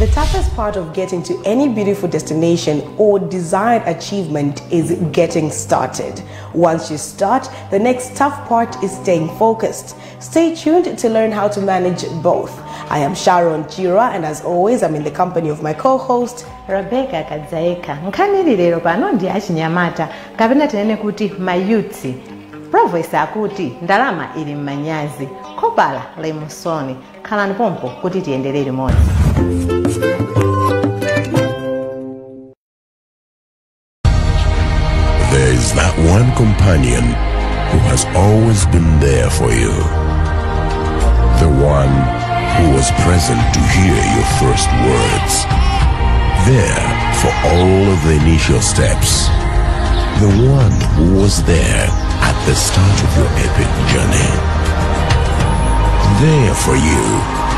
The toughest part of getting to any beautiful destination or desired achievement is getting started. Once you start, the next tough part is staying focused. Stay tuned to learn how to manage both. I am Sharon Chira, and as always, I'm in the company of my co-host Rebecca Kadzaeka. Nkaniri lero pano ndi achinyamata kapena tenene kuti mayuti. Provo isakuti ndalama ili mmanyazi. Kopala lemusoni. Khalani pompo kuti tiendelee limodzi. There is that one companion who has always been there for you. The one who was present to hear your first words. There for all of the initial steps. The one who was there at the start of your epic journey. There for you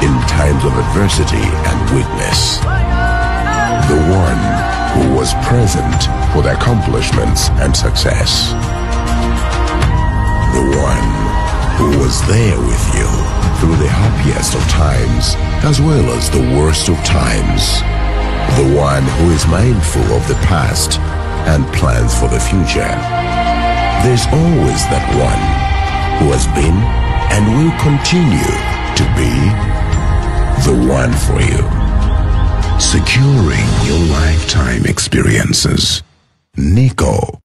in times of adversity and weakness. The one who was present for the accomplishments and success. The one who was there with you through the happiest of times as well as the worst of times. The one who is mindful of the past and plans for the future. There's always that one who has been and will continue to be the one for you. Securing your lifetime experiences. Nico.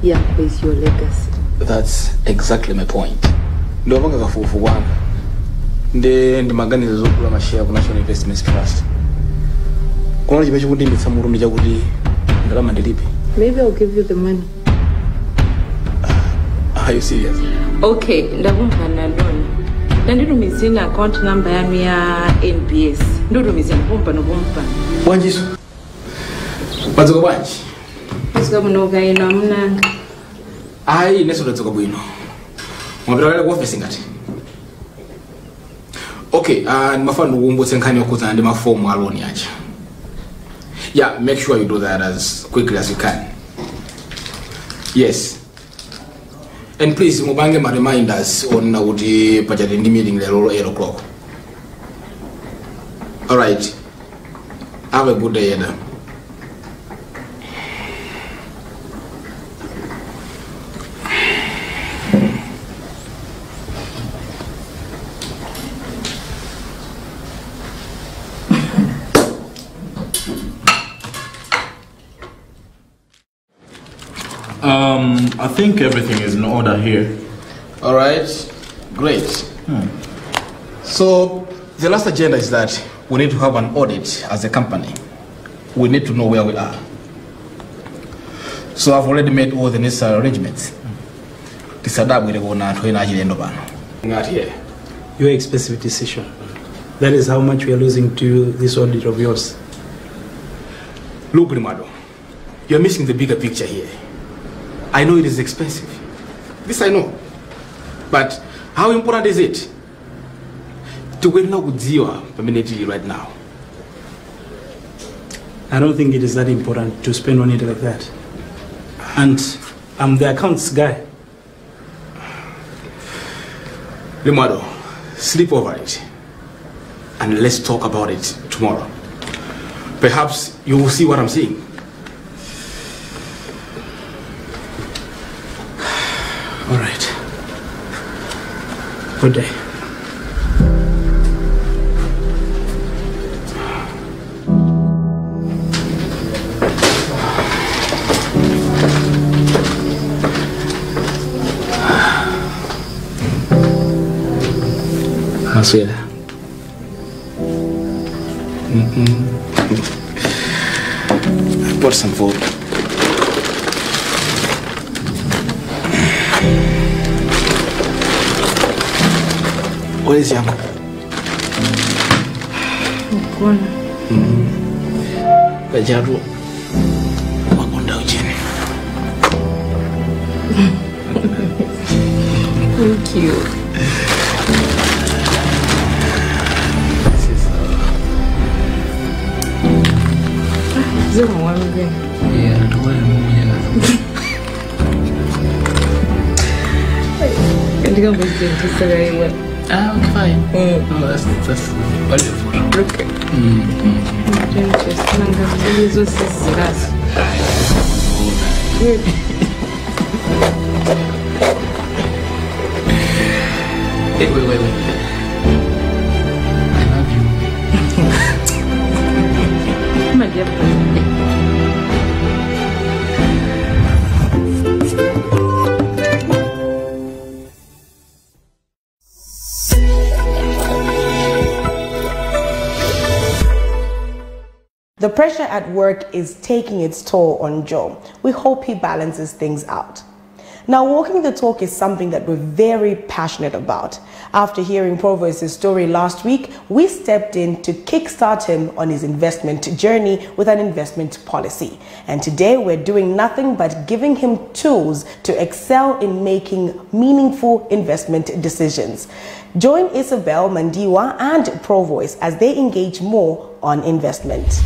Yeah, is your legacy. That's exactly my point. Ndo wanga kafufu wanga. Ndi maganizo zokula mashare ku National Investment Trust. Kuna chipecho kuti mitsamuru chakuti ndalama ndilipi. Maybe I'll give you the money. Are you serious? Okay, ndakumva ndaloni. Ndandilumizina account number yanu ya NBS. Ndilumizina kumpa nokumpa. Wanjiso. Wadziko bwanji? Wadziko mnoga ino amnanga. Ai, neso wadziko bwino. Mwapita ku office ngati. Okay, nimafana ukumbutse nkhani yokuza ndi mafomu aloni acha. Yeah, make sure you do that as quickly as you can. Yes. And please, mubange my reminders on the pachati meeting lero 8 o'clock. Alright. Have a good day, Eda. I think everything is in order here. All right, great. So the last agenda is that we need to have an audit as a company. We need to know where we are. So I've already made all the necessary arrangements. Not here. Your expensive decision. That is how much we are losing to this audit of yours. Look, Rimado, you're missing the bigger picture here. I know it is expensive. This I know. But how important is it to win now with zero permanently right now? I don't think it is that important to spend on it like that. And I'm the accounts guy. Rimado, sleep over it. And let's talk about it tomorrow. Perhaps you will see what I'm seeing. All right. Good day. Maswela. I bought some food. Where is Yango? Kajaru. Wakonda ujeni. Thank you. Yeah, the way fine. No, that's wonderful. Okay. Wait. I love you. My dear friend. The pressure at work is taking its toll on Joe. We hope he balances things out. Now, walking the talk is something that we're very passionate about. After hearing Provo's story last week, we stepped in to kickstart him on his investment journey with an investment policy. And today we're doing nothing but giving him tools to excel in making meaningful investment decisions. Join Isabel Mandiwa and Provo's as they engage more on investment.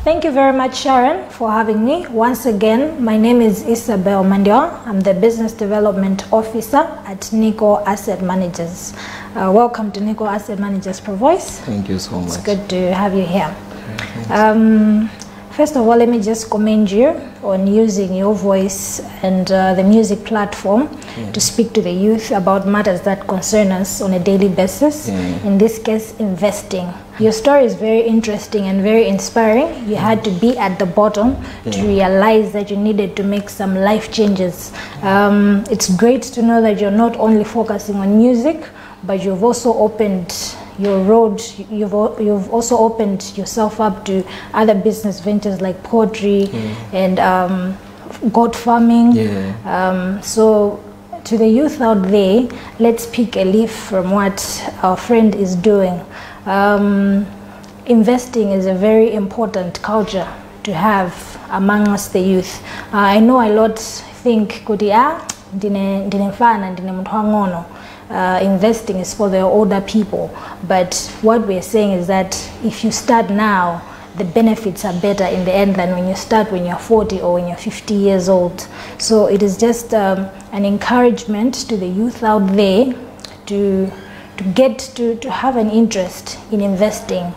Thank you very much, Sharon, for having me. Once again, my name is Isabel Mandiwa. I'm the Business Development Officer at Nico Asset Managers. Welcome to Nico Asset Managers, Provo's. Thank you so much. It's good to have you here. First of all, let me just commend you on using your voice and the music platform to speak to the youth about matters that concern us on a daily basis. In this case, investing. Your story is very interesting and very inspiring. You had to be at the bottom to realize that you needed to make some life changes. It's great to know that you're not only focusing on music, but you've also opened your road, you've also opened yourself up to other business ventures like poetry and goat farming. So to the youth out there, let's pick a leaf from what our friend is doing. Investing is a very important culture to have among us, the youth. I know a lot think investing is for the older people, but what we're saying is that if you start now, the benefits are better in the end than when you start when you're 40 or when you're 50 years old. So it is just an encouragement to the youth out there to have an interest in investing.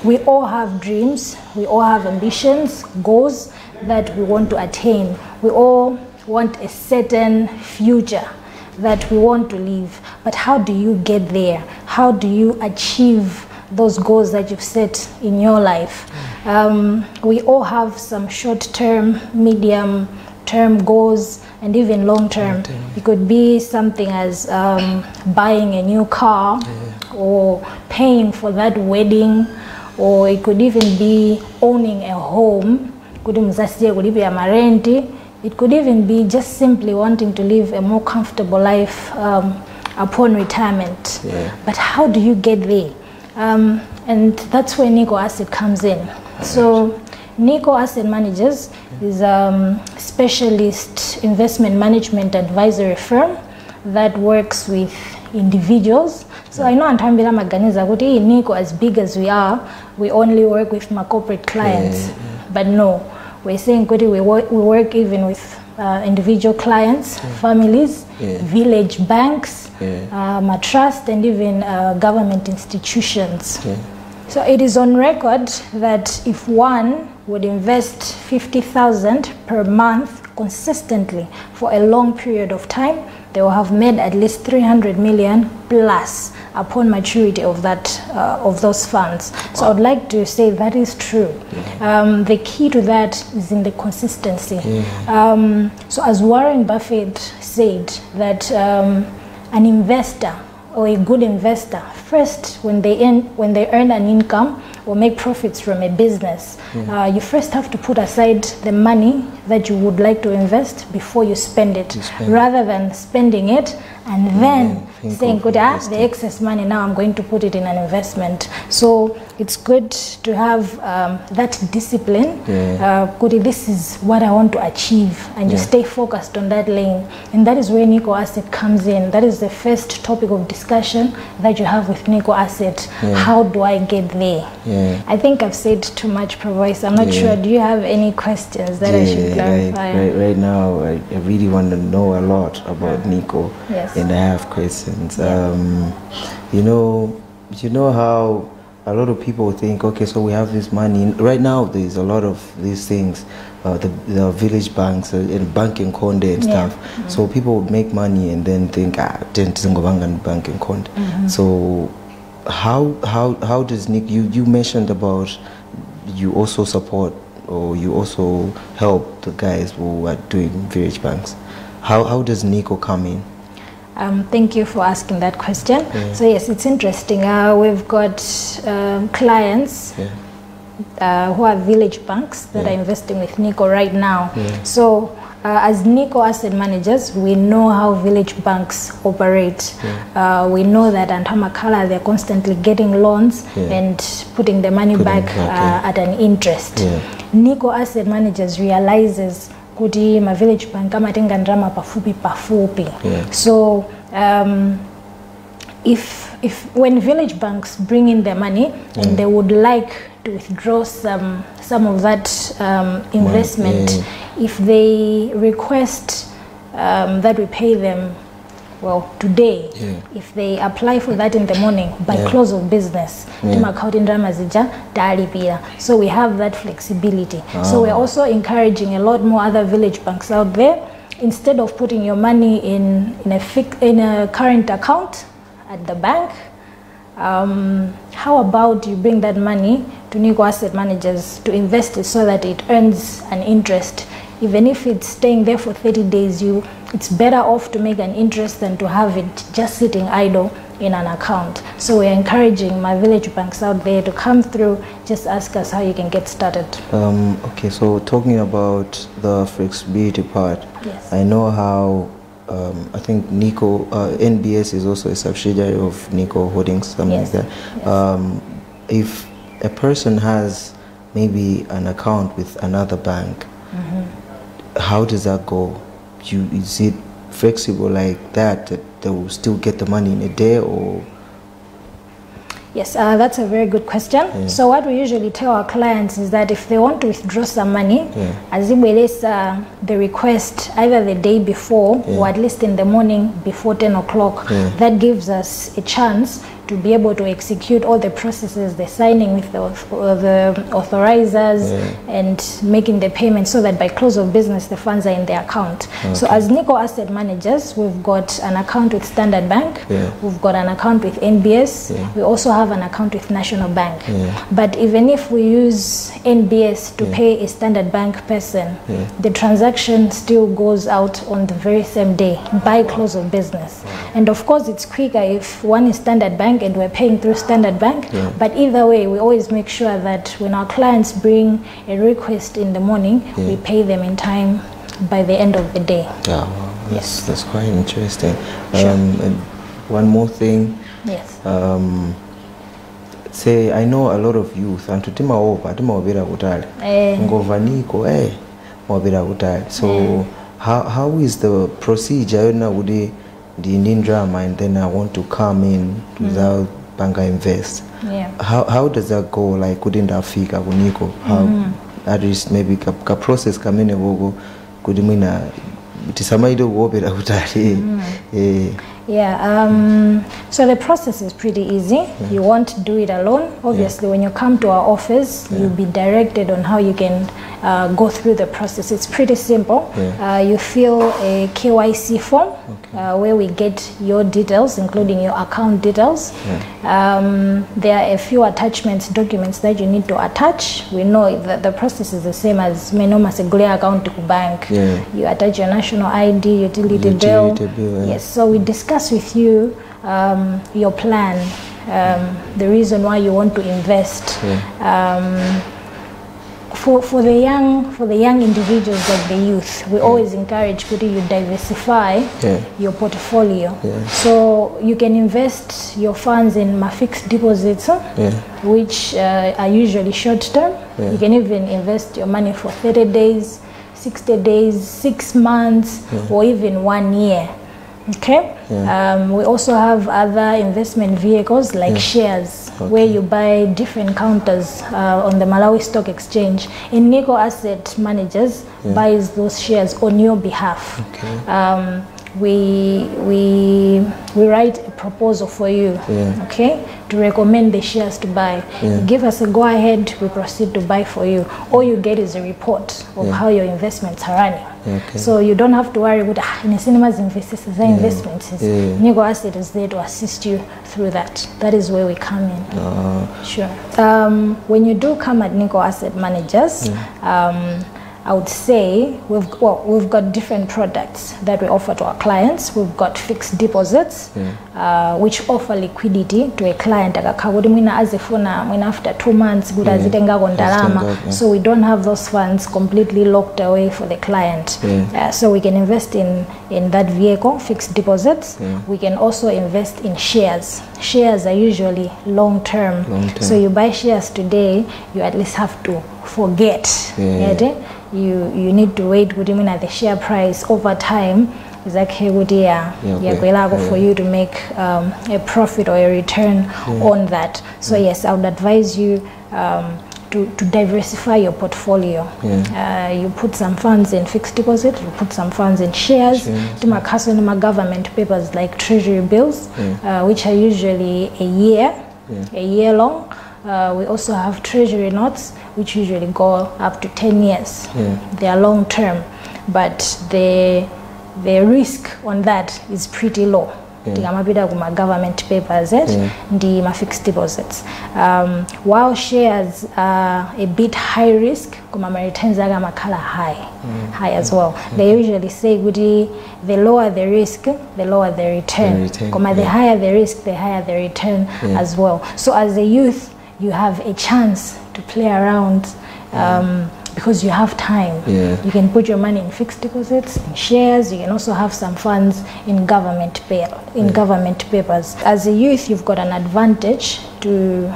We all have dreams, we all have ambitions, goals that we want to attain. We all want a certain future that we want to live, but how do you get there? How do you achieve those goals that you've set in your life? We all have some short-term, medium-term goals, and even long-term. It could be something as buying a new car, or paying for that wedding, or it could even be owning a home. It could even be just simply wanting to live a more comfortable life upon retirement. But how do you get there? And that's where Nico Asset comes in. So Nico Asset Managers is a specialist investment management advisory firm that works with individuals. So I know Antambila Maganiza, Nico, as big as we are, we only work with my corporate clients. But no. We're saying we work even with individual clients, families, village banks, trust, and even government institutions. So it is on record that if one would invest 50,000 per month consistently for a long period of time, they will have made at least 300 million plus upon maturity of that of those funds. So I'd like to say that is true. The key to that is in the consistency. So as Warren Buffett said, that an investor or a good investor, first when they earn an income or make profits from a business, you first have to put aside the money that you would like to invest before you spend it, rather than spending it and then saying, good, the excess money, now I'm going to put it in an investment. So it's good to have that discipline. Good, this is what I want to achieve, and you stay focused on that lane. And that is where Nico Asset comes in. That is the first topic of discussion that you have with Nico Asset. How do I get there? I think I've said too much, Provost. I'm not sure. Do you have any questions that I should clarify? Right now, I really want to know a lot about Nico, and I have questions. You know how a lot of people think, okay, so we have this money. Right now, there's a lot of these things, the village banks and banking conde and stuff. So people make money and then think, banking conde. So how does Nick? You mentioned about you also support or you also help the guys who are doing village banks. How does Nico come in? Thank you for asking that question. So yes, it's interesting. We've got clients who are village banks that are investing with Nico right now. So as Nico Asset Managers, we know how village banks operate. We know that at Hamakala they're constantly getting loans and putting the money back at an interest. Nico Asset Managers realizes kuti ma village bank amatenga ndrama pafupi. So if when village banks bring in their money and they would like to withdraw some of that investment, if they request that we pay them today, if they apply for that in the morning, by close of business, so we have that flexibility. So we're also encouraging a lot more other village banks out there, instead of putting your money in a current account at the bank, how about you bring that money to Nico Asset Managers to invest it so that it earns an interest. Even if it's staying there for 30 days, it's better off to make an interest than to have it just sitting idle in an account. So we're encouraging my village banks out there to come through, just ask us how you can get started. Okay, so talking about the flexibility part, I know how I think Nico, NBS is also a subsidiary of Nico Holdings, something like that. If a person has maybe an account with another bank, how does that go? Is it flexible like that they will still get the money in a day, or? Yes, that's a very good question. So what we usually tell our clients is that if they want to withdraw some money, as they request either the day before or at least in the morning before 10 o'clock, that gives us a chance to be able to execute all the processes, the signing with the authorizers and making the payment, so that by close of business the funds are in the account. So as Nico Asset Managers, we've got an account with Standard Bank, we've got an account with NBS, we also have an account with National Bank. But even if we use NBS to pay a Standard Bank person, the transaction still goes out on the very same day by close of business. And of course it's quicker if one is Standard Bank and we're paying through Standard Bank, but either way we always make sure that when our clients bring a request in the morning, we pay them in time by the end of the day. That's quite interesting. And one more thing, say I know a lot of youth and so how is the procedure now? The Indian drama, and then I want to come in without Banga Invest. How does that go? Like, couldn't that figure Nico? How that is maybe a process coming a go could mean so the process is pretty easy. You won't do it alone. Obviously, when you come to our office, you'll be directed on how you can go through the process. It's pretty simple. You fill a KYC form where we get your details, including your account details. There are a few attachments, documents that you need to attach. We know that the process is the same as Segule account to bank. You attach your national ID, utility bill. Yes, so we discuss with you your plan, the reason why you want to invest. for the young individuals, like the youth, we always encourage you to diversify your portfolio. So you can invest your funds in fixed deposits, which are usually short term. You can even invest your money for 30 days, 60 days, 6 months, or even 1 year. Okay. We also have other investment vehicles like shares, where you buy different counters on the Malawi Stock Exchange. And Nico Asset Managers buys those shares on your behalf. We write a proposal for you, okay, to recommend the shares to buy. You give us a go ahead, we proceed to buy for you. All you get is a report of how your investments are running. So you don't have to worry with in cinemas investments. Nico Asset is there to assist you through that. That is where we come in. Sure. When you do come at Nico Asset Managers, I would say we've got different products that we offer to our clients. We've got fixed deposits, which offer liquidity to a client. After 2 months, so we don't have those funds completely locked away for the client. So we can invest in that vehicle, fixed deposits. We can also invest in shares. Shares are usually long term. So you buy shares today, you at least have to forget. You need to wait at the share price over time. Is like for you to make a profit or a return on that. So yes, I would advise you to diversify your portfolio. You put some funds in fixed deposit, you put some funds in shares, government papers like treasury bills, which are usually a year long. We also have treasury notes, which usually go up to 10 years. They are long term, but the risk on that is pretty low. Government papers, my fixed deposits. While shares are a bit high risk, returns are high as well. They usually say the lower the risk, the lower the return. The higher the risk, the higher the return as well. So as a youth, you have a chance to play around because you have time. You can put your money in fixed deposits, in shares. You can also have some funds in government papers. As a youth, you've got an advantage to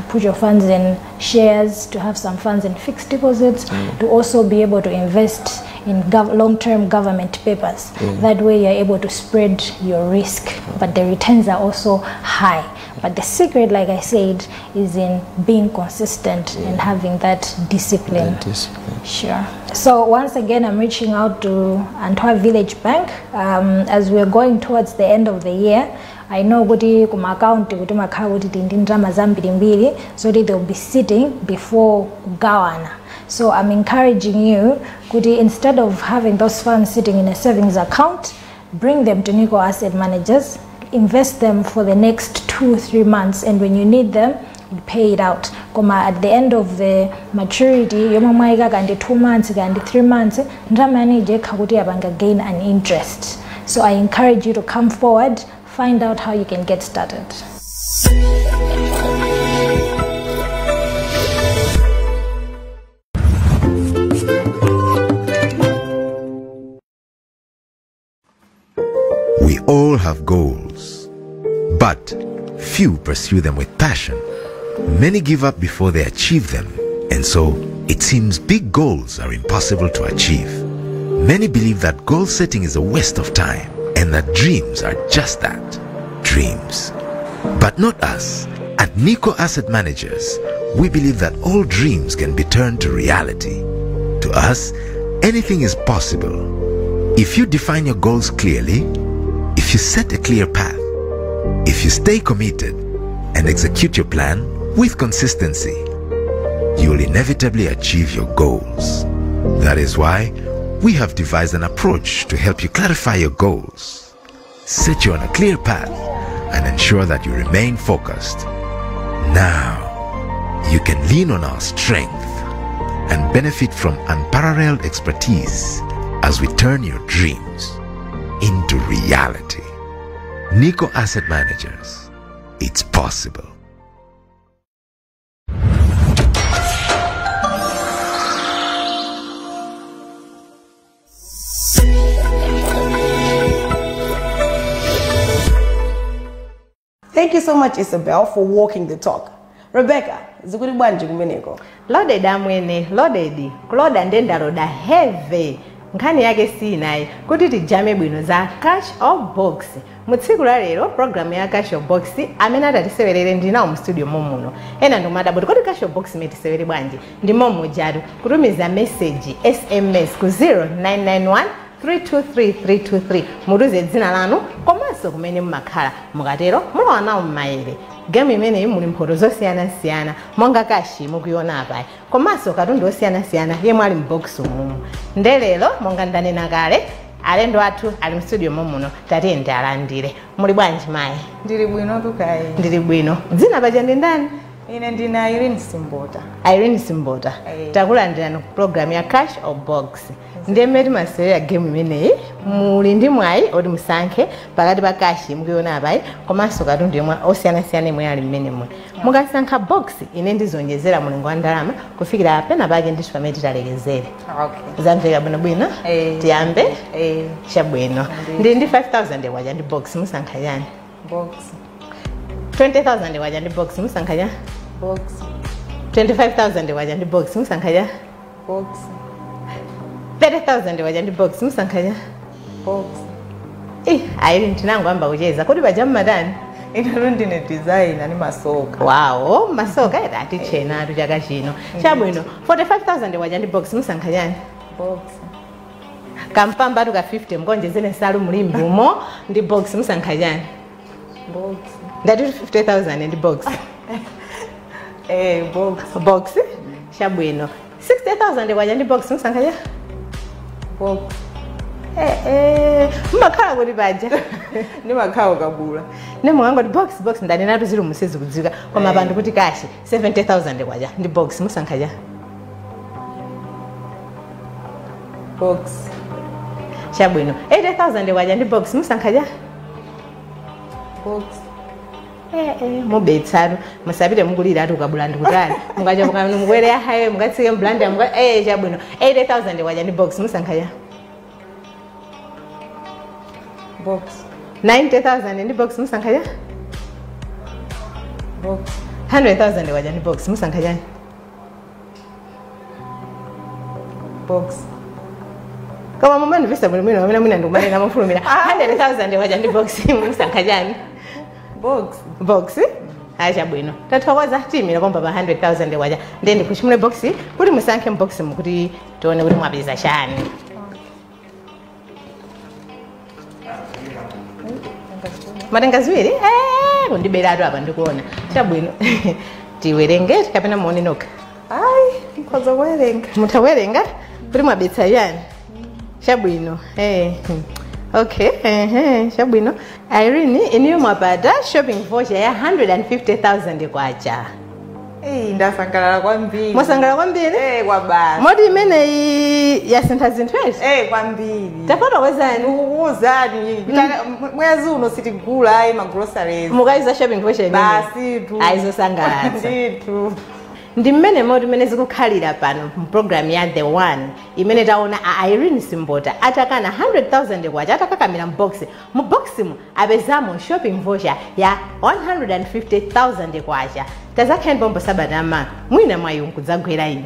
put your funds in shares, to have some funds in fixed deposits, to also be able to invest in long-term government papers. That way you're able to spread your risk, but the returns are also high. But the secret, like I said, is in being consistent and having that discipline. Sure. So once again, I'm reaching out to Antwerp Village Bank. As we're going towards the end of the year, I know kuti kuma account kuti makauti tindindra zambiri mbiri, so they'll be sitting before kugawana. So I'm encouraging you, kuti instead of having those funds sitting in a savings account, bring them to Nico Asset Managers, invest them for the next 2-3 months, and when you need them, you pay it out. At the end of the maturity, you can 2 months, 3 months, gain an interest. So I encourage you to come forward, find out how you can get started. We all have goals, but few pursue them with passion. Many give up before they achieve them, and so it seems big goals are impossible to achieve. Many believe that goal setting is a waste of time, and that dreams are just that, dreams. But not us. At Nico Asset Managers, we believe that all dreams can be turned to reality. To us, anything is possible. If you define your goals clearly, if you set a clear path, if you stay committed and execute your plan with consistency, you will inevitably achieve your goals. That is why we have devised an approach to help you clarify your goals, set you on a clear path, and ensure that you remain focused. Now, you can lean on our strength and benefit from unparalleled expertise as we turn your dreams into reality. Nico Asset Managers, it's possible. Thank you so much, Isabel, for walking the talk. Rebecca, zikuri bwanji kumeneko. Loaded amwene, loaded. Kloda ndenda loda heavy. Nkani yake sinai kuti tijame bwino za Cash or Box. Mutsiku la lero program ya Cash or Box amene atatisewerere ndinawo mu studio momuno. Ena ndomada kuti kodi Cash or Box metisewere bwanji ndi momo jadu kutumiza message SMS ku 0991 323 muruze dzina lanu komanso kumene mmakhala mukatero mulowa nawo mmaere. Game imene muli mphoto zosiyana monga kashi mukuiona apa komanso katundu osiyana yemwe ali mbox umu ndelero monga ndanena kale alendo athu ali mu studio momuno tatiyende alandire. Muli bwanji mayi? Ndili bwino tukayi. Ndili bwino. Dzina paja ndi ndani? Ine ndina Irene Simbota. Irene Simbota. Takulandirani ku program ya Cash or Box. Ndemeti masere ya game imeneyi muli ndi mwayi oti musankhe pakati pa kashi mukuiona apayi komanso katundu yemwe osiyana imwe ali mmene mwe. Mukasankha box ine ndizonjezera mulingo wa ndalama kufikira apena pake ndicho pamene titalekezere. Okay. Zamveka bwinobwino? Tiyambe? Chabwino. Ndi 5,000 waja ndi box musankha yani? Box. 20,000 waja ndi box musankha yani? Box. 25,000 waja ndi box musankha yani? Box. 30,000 waja ndi box musankha yani? Box. Ayili ntinango amba ucheza kuti paja mmatani? Ino ndine designer ni masoka. Wow, masoka era atichena atu chaka chino. Chabwino, 45,000 waja ndi box musankha yani? Box. Kampamba atu ka 50 mkonjezere nsalu mulimbi umo ndi box musankha yani? Box. Ndati 50,000 ndi box. Box. Box? Chabwino. 60,000 waja ndi box musankha yani? Box. Mmakhala kuti paja. Ni makhawo kabula. Ne mwango ndi box ndani natu zili musizi kudzika koma bantu kuti kashi 70,000 kwaja ndi box musankha yani? Box. Chabwino. 80,000 waja ndi box musankha yani? Box. Mubetsaro musabire mungulira ati ukabula ndikutali mungacha mukwere ya highway mungatsike mblanda chabwino 80,000 waja ndi box musankha yani? Box. 90,000 ndi box musankha yani? Box. 100,000 waja ndi box musankha yani? Box. Kama mumandivisa bwino amene mwina ndikumanena mafulumira 100,000 waja ndi box musankha yani? Box. Box? Chabwino. Tathokoza timira komba pa 100,000 waja ndi kuchimule box kuti musankhe box mukuti tione kuti mwapeza chani. Matenga ziwiri? Kundibera atu apa ndikuona. Chabwino. Tiwerenge kapena muone noka? Mkhoza werenga. Mutawerenga? Kuti mwabetsa yani? Chabwino. Okay, chabwino. Irene, iniyo mwapata shopping voucher ya 150,000 kwacha. Ndasangalala kwambiri. Mwasangalala kwambiri? Kwa basi. Modi imene ya senta zinthu ezi? Kwambiri. Tapota wazani? Ukuwuzani. Mwezi uno sitigula ma groceries. Mukaiza shopping voucher imene? Basi tu. Aizosangalatsa. Nditu. Ndi mmene modi imene zikukhalira pano mu program ya The One imene taona Irene Simbota atakana 100,000 kwacha atakakamira mbox mu box mu apezamo shopping voucher ya 150,000 kwacha tazakhaeni pombo sabadama mwina mwayi kudzagwera ino.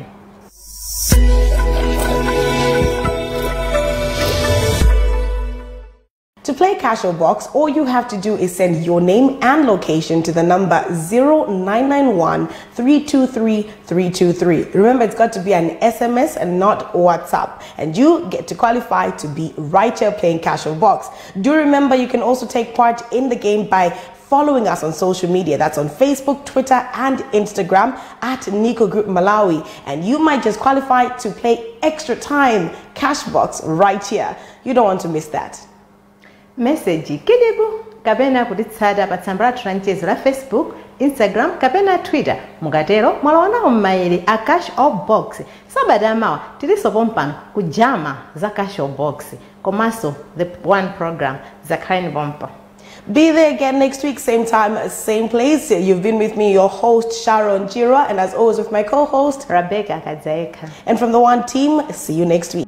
To play Cash or Box, all you have to do is send your name and location to the number 0991 323 323. Remember, it's got to be an SMS and not WhatsApp. And you get to qualify to be right here playing Cash or Box. Do remember, you can also take part in the game by following us on social media. That's on Facebook, Twitter, and Instagram at Nico Group Malawi. And you might just qualify to play extra time Cash Box right here. You don't want to miss that. Message kidibu kapena kutitsata pa tsamba lathu la mchezo la Facebook, Instagram kapena Twitter mukatero mwalaonawo mmaili a Cash or Box. Sabata mawa tiliso pompano kujama za Cash or Box komanso The One program za Karen Bompa. Be there again next week, same time, same place. You've been with me, your host Sharon Jirwa, and as always with my co-host Rebecca Kadzaeka. And from the One team, see you next week.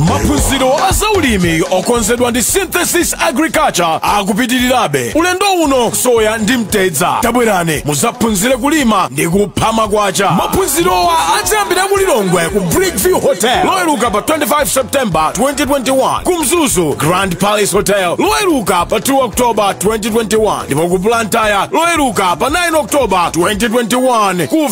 maphunziro azaulimi okonzedwa ndi Synthesis Agriculture akupitirirabe. Ulendo uno soya ndi mtedza. Tabwerani muzaphunzire kulima ndi kupha makwacha. Maphunzirowa adzayambira ku Lilongwe ku Bridgeview Hotel loweruka pa 25 September 2021, ku Mzuzu Grand Palace Hotel loweruka pa 2 October 2021, ndipo ku Blantyre loweruka pa 9 October 2021, ku